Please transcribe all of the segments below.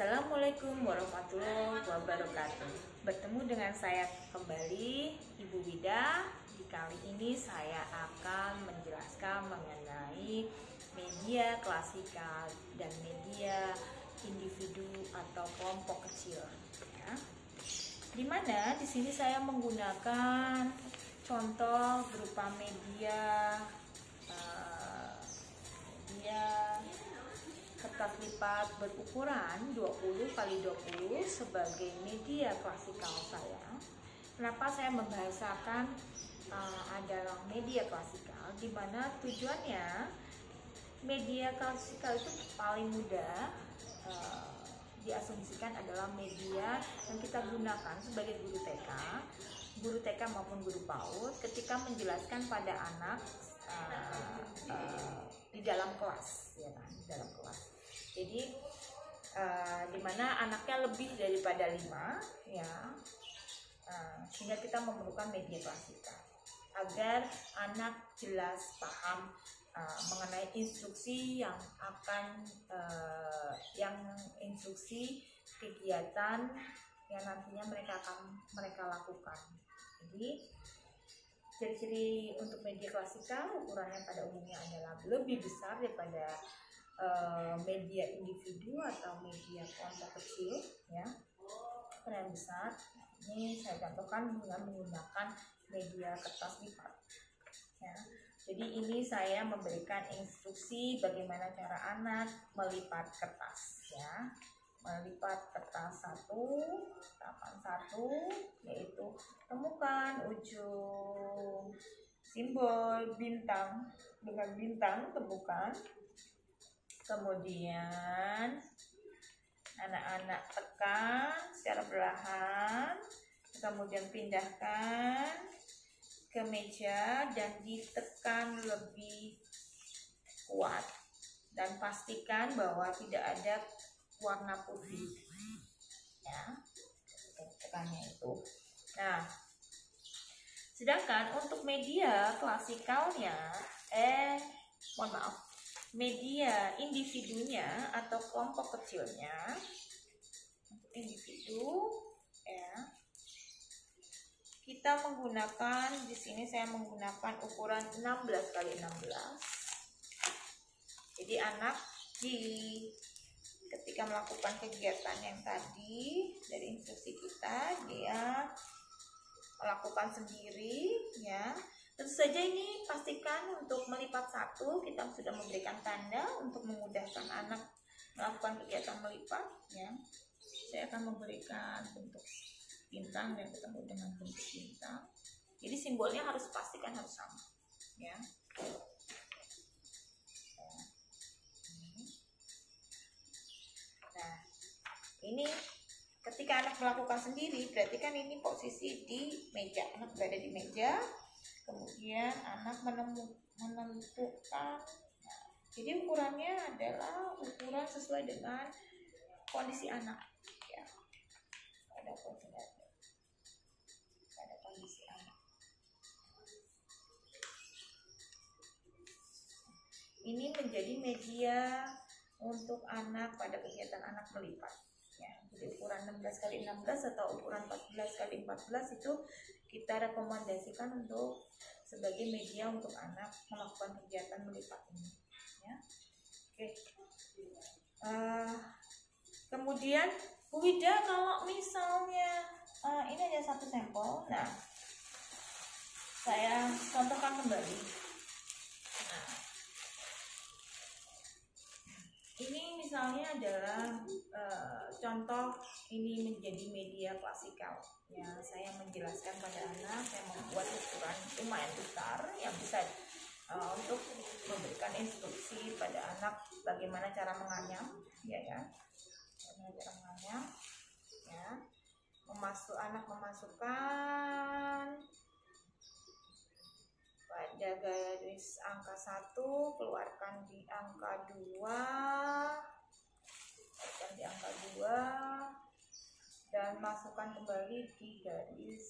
Assalamualaikum warahmatullahi wabarakatuh. Bertemu dengan saya kembali, Ibu Wida. Di kali ini saya akan menjelaskan mengenai media klasikal dan media individu atau kelompok kecil. Ya. Dimana di sini saya menggunakan contoh berupa media kertas lipat berukuran 20 x 20 sebagai media klasikal saya. Kenapa saya membahasakan adalah media klasikal, di mana tujuannya media klasikal itu paling mudah diasumsikan adalah media yang kita gunakan sebagai guru TK maupun guru PAUD ketika menjelaskan pada anak di dalam kelas, ya kan, di dalam kelas. Jadi dimana anaknya lebih daripada 5, ya, sehingga kita memerlukan media klasikal agar anak jelas paham mengenai instruksi yang akan instruksi kegiatan yang nantinya mereka lakukan. Jadi ciri-ciri untuk media klasikal ukurannya pada umumnya adalah lebih besar daripada media individu atau media kelompok kecil, ya, ukuran besar. Ini saya contohkan dengan menggunakan media kertas lipat, ya. Jadi ini saya memberikan instruksi bagaimana cara anak melipat kertas, ya. Melipat kertas tahapan 1, yaitu temukan ujung simbol bintang dengan bintang, temukan. Kemudian anak-anak tekan secara perlahan, kemudian pindahkan ke meja dan ditekan lebih kuat, dan pastikan bahwa tidak ada warna putih, ya, tekannya itu. Nah, sedangkan untuk media klasikalnya, media individunya atau kelompok kecilnya, untuk individu, ya, kita menggunakan, di sini saya menggunakan ukuran 16 x 16. Jadi anak ketika melakukan kegiatan yang tadi dari instruksi kita, dia melakukan sendiri, ya. Tentu saja ini pastikan untuk melipat 1 kita sudah memberikan tanda untuk memudahkan anak melakukan kegiatan melipat, ya. Saya akan memberikan bentuk bintang dan ketemu dengan bentuk bintang. Jadi simbolnya harus pastikan harus sama, ya. Nah, ini ketika anak melakukan sendiri, berarti kan ini posisi di meja, anak berada di meja, kemudian anak menentukan. Nah, jadi ukurannya adalah ukuran sesuai dengan kondisi anak, ya. Ada kondisi anak. Ini menjadi media untuk anak pada kegiatan anak melipat, ya. Jadi ukuran 16 x 16 atau ukuran 14 x 14 itu kita rekomendasikan untuk sebagai media untuk anak melakukan kegiatan melipat ini, ya. Oke. Kemudian Bu Wida, kalau misalnya ini hanya satu sampel, nah saya contohkan kembali. Nah, ini misalnya adalah contoh ini menjadi media klasikal, ya. Saya menjelaskan pada anak, saya membuat ukuran lumayan besar yang bisa untuk memberikan instruksi pada anak bagaimana cara menganyam, ya, bagaimana cara menganyam, ya. Anak memasukkan pada garis angka 1, keluarkan di angka 2, dan masukkan kembali di garis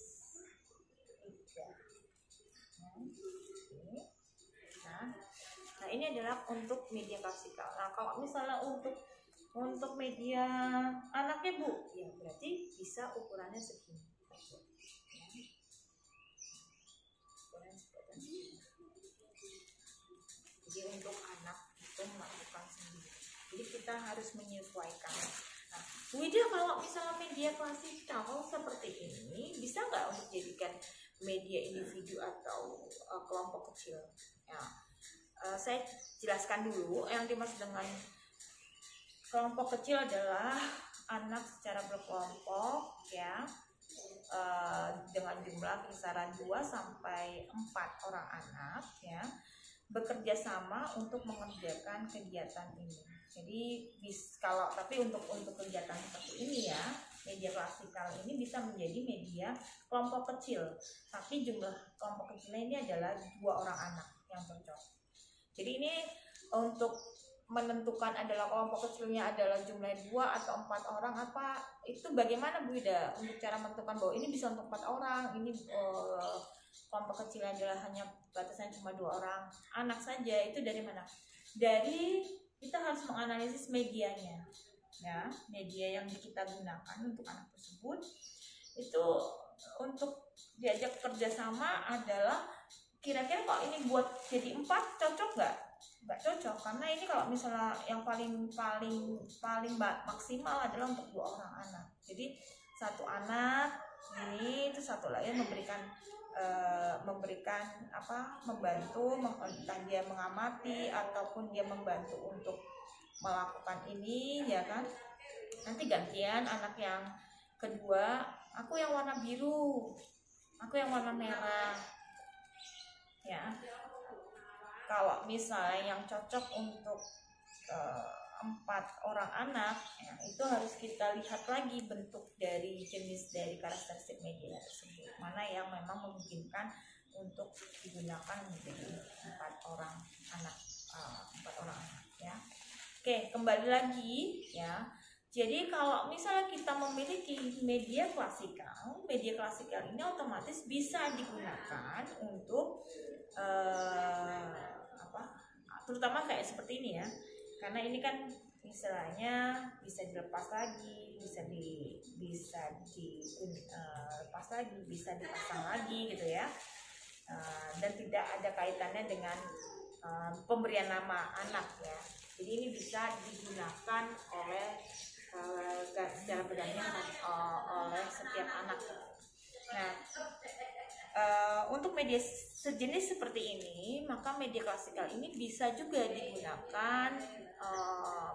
3. Nah, ini adalah untuk media klasikal. Nah, kalau misalnya untuk Untuk media anaknya Bu, ya berarti bisa ukurannya segini. Jadi untuk anak itu melakukan sendiri. Jadi kita harus menyesuaikan. Nah, Bu Ida, kalau misalnya media klasikal seperti ini, bisa nggak untuk jadikan media individu atau kelompok kecil? Ya, saya jelaskan dulu yang dimaksud dengan kelompok kecil adalah anak secara berkelompok ya, dengan jumlah kisaran 2 sampai 4 orang anak ya, bekerja sama untuk mengerjakan kegiatan ini. Jadi kalau tapi untuk kegiatan seperti ini ya, media klasikal ini bisa menjadi media kelompok kecil, tapi jumlah kelompok kecilnya ini adalah 2 orang anak yang cocok. Jadi ini untuk menentukan adalah kelompok kecilnya adalah jumlah 2 atau 4 orang apa, itu bagaimana Bu Ida untuk cara menentukan bahwa ini bisa untuk 4 orang, ini kelompok kecilnya adalah hanya batasannya cuma 2 orang anak saja, itu dari mana? Dari kita harus menganalisis medianya ya, media yang kita gunakan untuk anak tersebut itu untuk diajak kerjasama adalah kira-kira kalau ini buat jadi 4 cocok nggak cocok, karena ini kalau misalnya yang paling maksimal adalah untuk 2 orang anak. Jadi satu anak ini itu satu lagi memberikan membantu, entah dia mengamati ataupun dia membantu untuk melakukan ini ya kan. Nanti gantian anak yang kedua, aku yang warna biru, aku yang warna merah ya. Kalau misalnya yang cocok untuk 4 orang anak ya, itu harus kita lihat lagi bentuk dari jenis dari karakteristik media tersebut, mana yang memang memungkinkan untuk digunakan menjadi 4 orang anak ya. Oke, kembali lagi ya. Jadi kalau misalnya kita memiliki media klasikal ini otomatis bisa digunakan untuk terutama kayak seperti ini ya, karena ini kan istilahnya bisa dilepas lagi, bisa dilepas lagi, bisa dipasang lagi gitu ya, dan tidak ada kaitannya dengan pemberian nama anak ya. Jadi ini bisa digunakan oleh secara bergantian oleh setiap anak. Nah, untuk media sejenis seperti ini, maka media klasikal ini bisa juga digunakan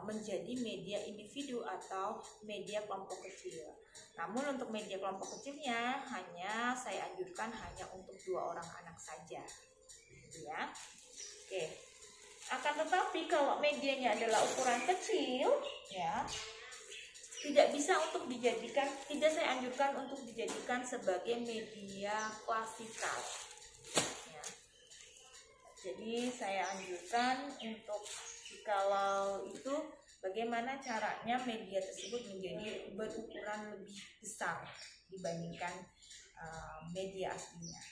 menjadi media individu atau media kelompok kecil. Namun untuk media kelompok kecilnya saya anjurkan hanya untuk 2 orang anak saja, gitu ya. Oke. Akan tetapi kalau medianya adalah ukuran kecil, ya, tidak saya anjurkan untuk dijadikan sebagai media klasikal. Ya. Jadi saya anjurkan untuk kalau itu bagaimana caranya media tersebut menjadi berukuran lebih besar dibandingkan media aslinya.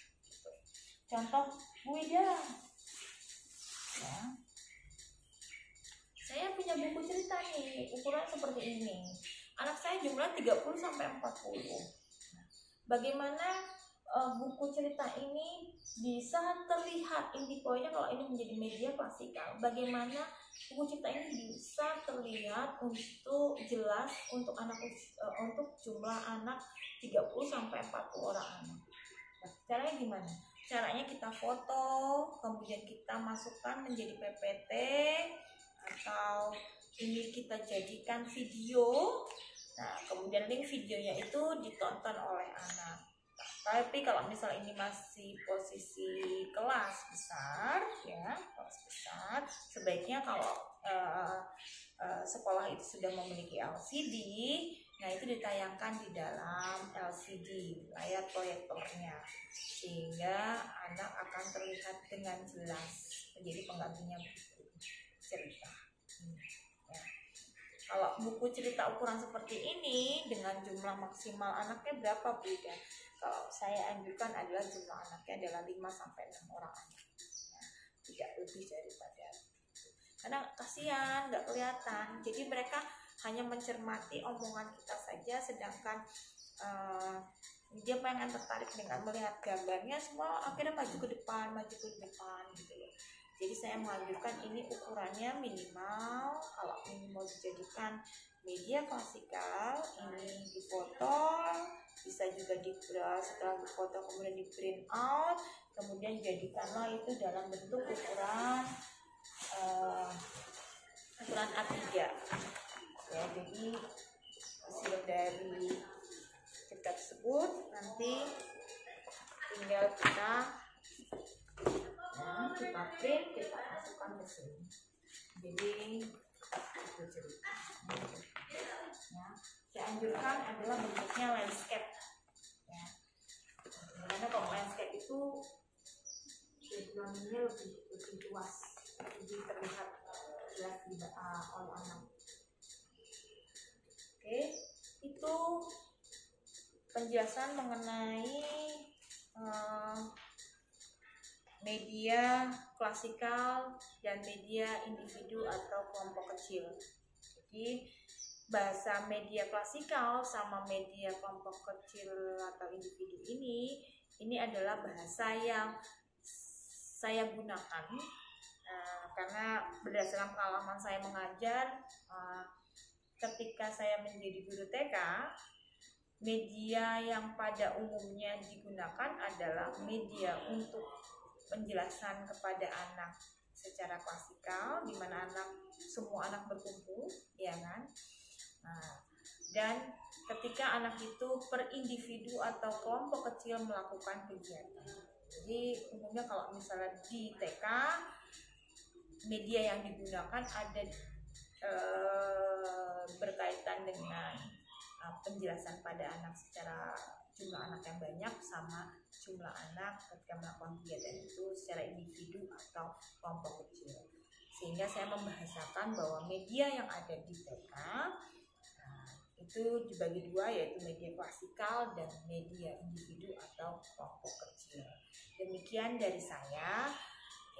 Contoh Bu Ida, ya. Saya punya buku cerita nih, ukuran seperti ini. Anak saya jumlah 30 sampai 40. Bagaimana buku cerita ini bisa terlihat inti poinnya kalau ini menjadi media klasikal? Bagaimana buku cerita ini bisa terlihat untuk jelas untuk untuk jumlah anak 30 sampai 40 orang anak? Nah, caranya gimana? Caranya kita foto, kemudian kita masukkan menjadi PPT, atau ini kita jadikan video. Nah, kemudian link videonya itu ditonton oleh anak. Nah, tapi kalau misalnya ini masih posisi kelas besar, ya, kelas besar, sebaiknya kalau sekolah itu sudah memiliki LCD, nah itu ditayangkan di dalam LCD, layar proyektornya, sehingga anak akan terlihat dengan jelas menjadi penggantinya cerita. Ya. Kalau buku cerita ukuran seperti ini dengan jumlah maksimal anaknya berapa Bu Ida? Kalau saya anjurkan adalah jumlah anaknya adalah 5 sampai 6 orang anak. Ya, tidak lebih daripada itu. Karena kasihan, nggak kelihatan. Jadi mereka hanya mencermati omongan kita saja, sedangkan dia pengen tertarik dengan melihat gambarnya, semua akhirnya maju ke depan gitu loh. Jadi saya menganjurkan ini ukurannya minimal. Kalau ini mau dijadikan media klasikal, ini dipoto, bisa juga setelah dipoto kemudian di print out, kemudian jadikanlah itu dalam bentuk ukuran A3 ya. Jadi hasil dari kita tersebut nanti tinggal kita print, kita masukkan ke sini. Jadi itu cerita. Ya, saya anjurkan adalah bentuknya landscape. Ya. Karena kalau landscape itu backgroundnya lebih luas, lebih terlihat jelas oleh anak. Oke, itu penjelasan mengenai media klasikal dan media individu atau kelompok kecil. Jadi bahasa media klasikal sama media kelompok kecil atau individu ini adalah bahasa yang saya gunakan karena berdasarkan pengalaman saya mengajar ketika saya menjadi guru TK. Media yang pada umumnya digunakan adalah media untuk penjelasan kepada anak secara klasikal, di mana semua anak berkumpul, ya kan? Dan ketika anak itu per individu atau kelompok kecil melakukan kegiatan. Jadi umumnya kalau misalnya di TK, media yang digunakan ada berkaitan dengan penjelasan pada anak secara jumlah anak yang banyak sama jumlah anak ketika melakukan kegiatan itu secara individu atau kelompok kecil. Sehingga saya membahasakan bahwa media yang ada di TK itu dibagi dua, yaitu media klasikal dan media individu atau kelompok kecil. Demikian dari saya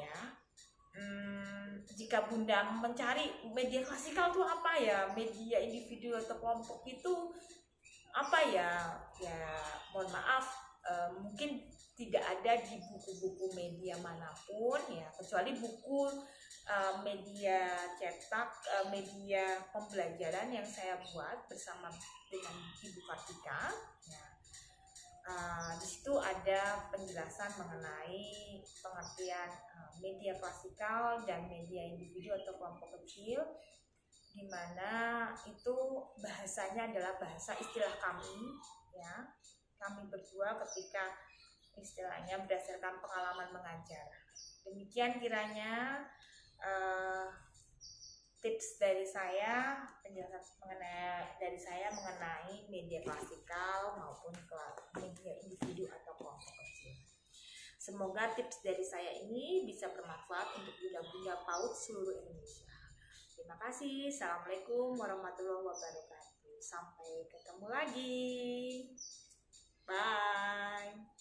ya. Jika Bunda mencari media klasikal itu apa ya, media individu atau kelompok itu apa ya, mohon maaf, mungkin tidak ada di buku-buku media manapun ya, kecuali buku media cetak, media pembelajaran yang saya buat bersama dengan Ibu Kartika ya. Di situ ada penjelasan mengenai pengertian media klasikal dan media individu atau kelompok kecil, di mana itu bahasanya adalah bahasa istilah kami ya, kami berdua ketika istilahnya berdasarkan pengalaman mengajar. Demikian kiranya tips dari saya, penjelasan dari saya mengenai media klasikal maupun media individu atau kelompok kecil. Semoga tips dari saya ini bisa bermanfaat untuk bunda-bunda PAUD seluruh Indonesia. Terima kasih. Assalamualaikum warahmatullahi wabarakatuh. Sampai ketemu lagi. Bye.